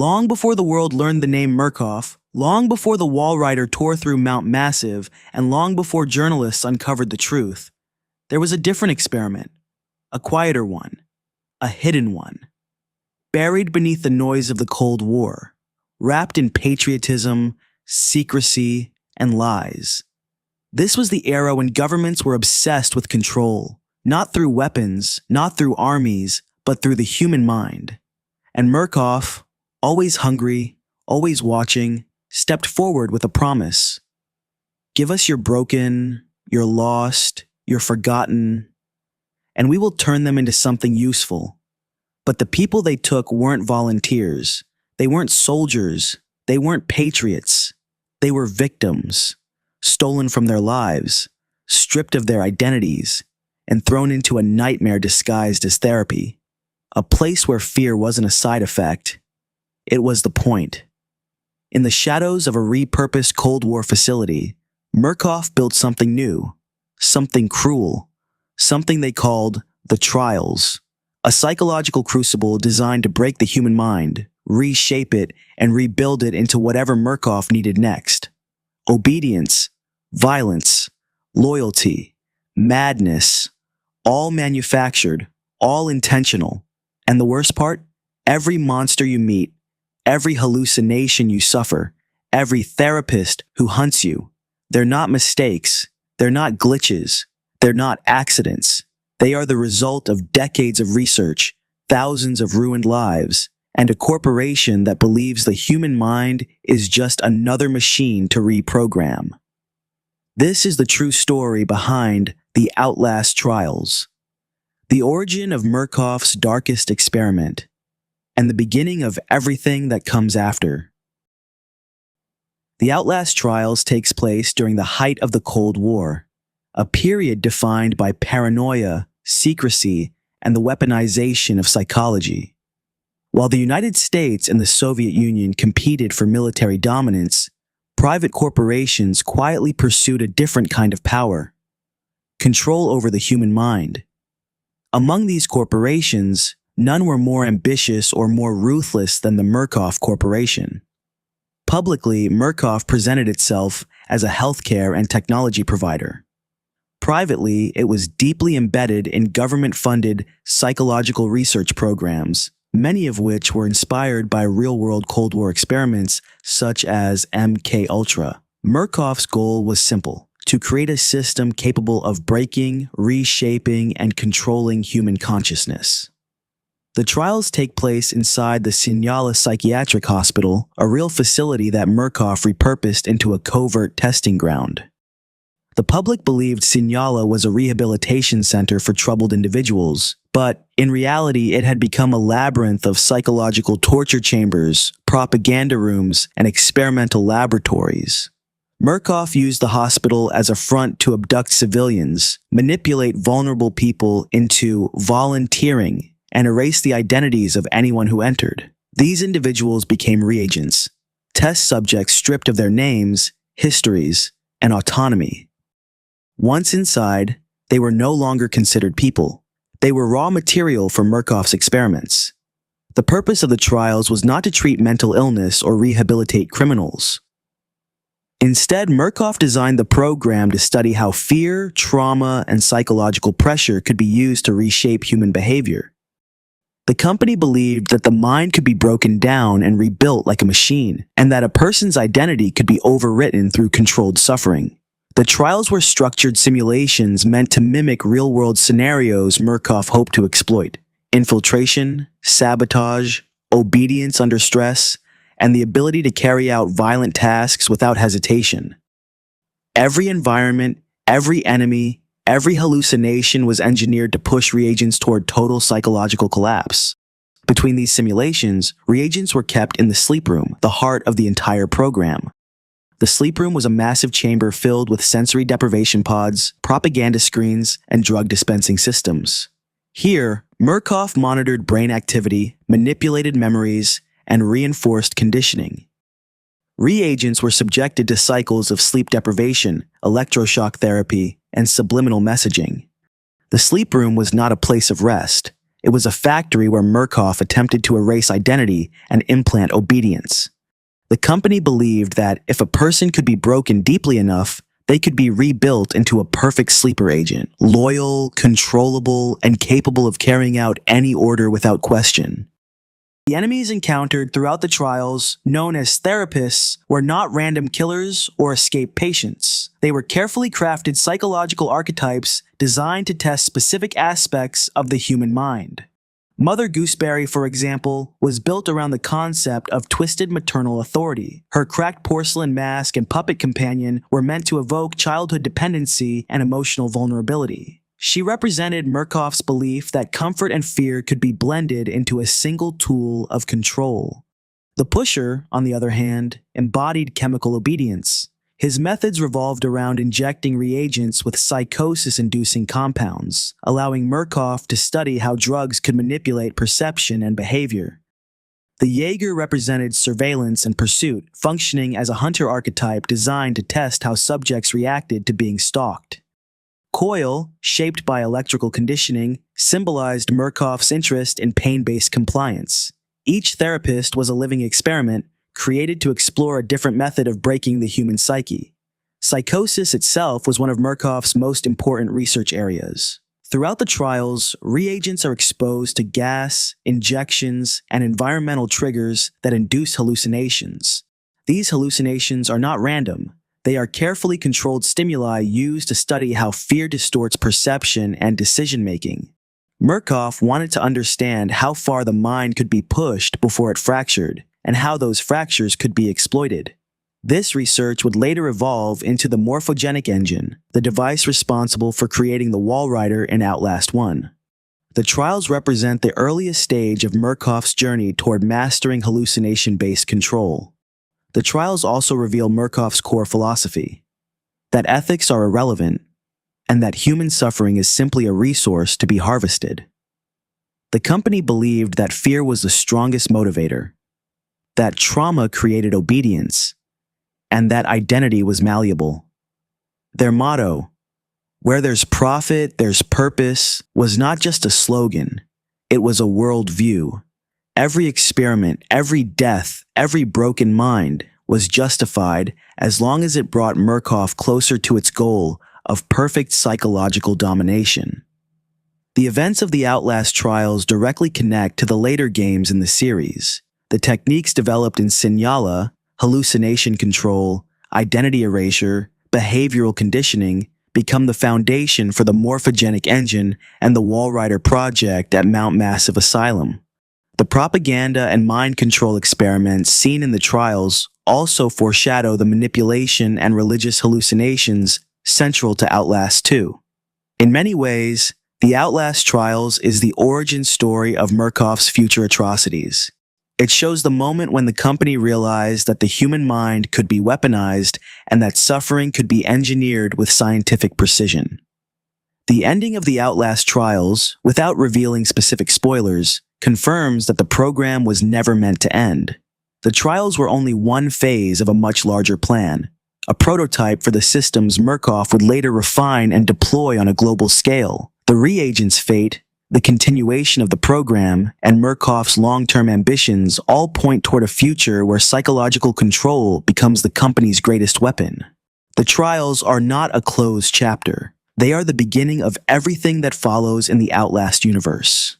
Long before the world learned the name Murkoff, long before the wall rider tore through Mount Massive, and long before journalists uncovered the truth, there was a different experiment, a quieter one, a hidden one, buried beneath the noise of the Cold War, wrapped in patriotism, secrecy, and lies. This was the era when governments were obsessed with control, not through weapons, not through armies, but through the human mind. And Murkoff, always hungry, always watching, stepped forward with a promise. Give us your broken, your lost, your forgotten, and we will turn them into something useful. But the people they took weren't volunteers. They weren't soldiers. They weren't patriots. They were victims, stolen from their lives, stripped of their identities, and thrown into a nightmare disguised as therapy. A place where fear wasn't a side effect. It was the point. In the shadows of a repurposed Cold War facility, Murkoff built something new, something cruel, something they called the trials, a psychological crucible designed to break the human mind, reshape it, and rebuild it into whatever Murkoff needed next. Obedience, violence, loyalty, madness, all manufactured, all intentional. And the worst part? Every monster you meet, every hallucination you suffer, every therapist who hunts you, they're not mistakes, they're not glitches, they're not accidents. They are the result of decades of research, thousands of ruined lives, and a corporation that believes the human mind is just another machine to reprogram. This is the true story behind the Outlast trials, the origin of Murkoff's darkest experiment, and the beginning of everything that comes after. The Outlast trials takes place during the height of the Cold War, a period defined by paranoia, secrecy, and the weaponization of psychology. While the United States and the Soviet Union competed for military dominance, private corporations quietly pursued a different kind of power: control over the human mind. Among these corporations, none were more ambitious or more ruthless than the Murkoff Corporation. Publicly, Murkoff presented itself as a healthcare and technology provider. Privately, it was deeply embedded in government-funded psychological research programs, many of which were inspired by real-world Cold War experiments such as MKUltra. Murkoff's goal was simple: to create a system capable of breaking, reshaping, and controlling human consciousness. The trials take place inside the Sinyala Psychiatric Hospital, a real facility that Murkoff repurposed into a covert testing ground. The public believed Sinyala was a rehabilitation center for troubled individuals, but in reality it had become a labyrinth of psychological torture chambers, propaganda rooms, and experimental laboratories. Murkoff used the hospital as a front to abduct civilians, manipulate vulnerable people into volunteering, and erase the identities of anyone who entered. These individuals became reagents, test subjects stripped of their names, histories, and autonomy. Once inside, they were no longer considered people. They were raw material for Murkoff's experiments. The purpose of the trials was not to treat mental illness or rehabilitate criminals. Instead, Murkoff designed the program to study how fear, trauma, and psychological pressure could be used to reshape human behavior. The company believed that the mind could be broken down and rebuilt like a machine, and that a person's identity could be overwritten through controlled suffering. The trials were structured simulations meant to mimic real-world scenarios Murkoff hoped to exploit: infiltration, sabotage, obedience under stress, and the ability to carry out violent tasks without hesitation. Every environment, every enemy, every hallucination was engineered to push reagents toward total psychological collapse. Between these simulations, reagents were kept in the sleep room, the heart of the entire program. The sleep room was a massive chamber filled with sensory deprivation pods, propaganda screens, and drug dispensing systems. Here, Murkoff monitored brain activity, manipulated memories, and reinforced conditioning. Reagents were subjected to cycles of sleep deprivation, electroshock therapy, and subliminal messaging. The sleep room was not a place of rest. It was a factory where Murkoff attempted to erase identity and implant obedience. The company believed that if a person could be broken deeply enough, they could be rebuilt into a perfect sleeper agent, loyal, controllable, and capable of carrying out any order without question. The enemies encountered throughout the trials, known as therapists, were not random killers or escaped patients. They were carefully crafted psychological archetypes designed to test specific aspects of the human mind. Mother Gooseberry, for example, was built around the concept of twisted maternal authority. Her cracked porcelain mask and puppet companion were meant to evoke childhood dependency and emotional vulnerability. She represented Murkoff's belief that comfort and fear could be blended into a single tool of control. The Pusher, on the other hand, embodied chemical obedience. His methods revolved around injecting reagents with psychosis-inducing compounds, allowing Murkoff to study how drugs could manipulate perception and behavior. The Jaeger represented surveillance and pursuit, functioning as a hunter archetype designed to test how subjects reacted to being stalked. Coil, shaped by electrical conditioning, symbolized Murkoff's interest in pain-based compliance. Each therapist was a living experiment, created to explore a different method of breaking the human psyche. Psychosis itself was one of Murkoff's most important research areas. Throughout the trials, reagents are exposed to gas, injections, and environmental triggers that induce hallucinations. These hallucinations are not random. They are carefully controlled stimuli used to study how fear distorts perception and decision-making. Murkoff wanted to understand how far the mind could be pushed before it fractured, and how those fractures could be exploited. This research would later evolve into the morphogenic engine, the device responsible for creating the Walrider in Outlast 1. The trials represent the earliest stage of Murkoff's journey toward mastering hallucination-based control. The trials also reveal Murkoff's core philosophy, that ethics are irrelevant, and that human suffering is simply a resource to be harvested. The company believed that fear was the strongest motivator, that trauma created obedience, and that identity was malleable. Their motto, "Where there's profit, there's purpose," was not just a slogan, it was a worldview. Every experiment, every death, every broken mind was justified as long as it brought Murkoff closer to its goal of perfect psychological domination. The events of the Outlast trials directly connect to the later games in the series. The techniques developed in Signala, hallucination control, identity erasure, behavioral conditioning, become the foundation for the morphogenic engine and the Walrider project at Mount Massive Asylum. The propaganda and mind control experiments seen in the trials also foreshadow the manipulation and religious hallucinations central to Outlast 2. In many ways, the Outlast trials is the origin story of Murkoff's future atrocities. It shows the moment when the company realized that the human mind could be weaponized and that suffering could be engineered with scientific precision. The ending of the Outlast trials, without revealing specific spoilers, confirms that the program was never meant to end. The trials were only one phase of a much larger plan, a prototype for the systems Murkoff would later refine and deploy on a global scale. The reagent's fate, the continuation of the program, and Murkoff's long-term ambitions all point toward a future where psychological control becomes the company's greatest weapon. The trials are not a closed chapter. They are the beginning of everything that follows in the Outlast universe.